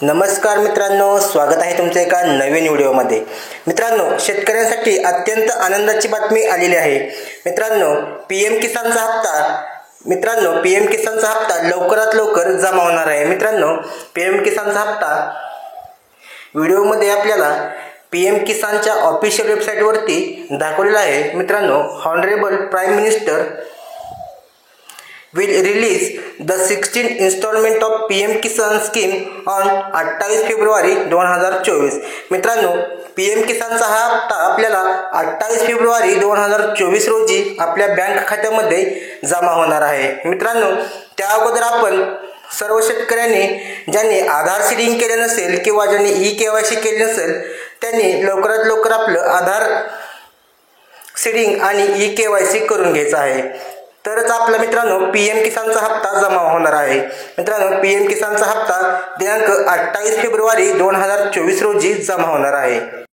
नमस्कार मित्रांनो, स्वागत आहे तुमचे एका नवीन व्हिडिओमध्ये। मित्रांनो, शेतकऱ्यांसाठी अत्यंत आनंदाची बातमी आलेली आहे। मित्रांनो, पीएम किसानचा हप्ता लवकरात लवकर जमा होणार आहे। मित्रांनो, पीएम किसानचा हप्ता व्हिडिओमध्ये आपल्याला पीएम किसानच्या ऑफिशियल वेबसाईटवरती दाखवलेला आहे। मित्रांनो, honourable prime minister will release the 16th installment of PM Kisan scheme on 28 February 2024। मित्रांनो, पीएम किसानचा हा हप्ता आपल्याला 28 फेब्रुवारी 2024 रोजी आपल्या बँक खात्यामध्ये जमा होणार आहे। मित्रांनो, त्या अगोदर आपण सर्व शेतकऱ्यांनी ज्यांनी आधार सीडिंग केले नसेल किंवा ज्यांनी ई-केवायसी केले नसेल त्यांनी लवकरात लवकर आपलं आधार सीडिंग आणि ई-केवायसी करून घ्यायचं आहे, तरच आपला मित्रांनो पीएम किसानचा हप्ता जमा होणार आहे। मित्रांनो, पीएम किसानचा हप्ता दिनांक 28 फेब्रुवारी 2024 रोजी जमा होणार आहे।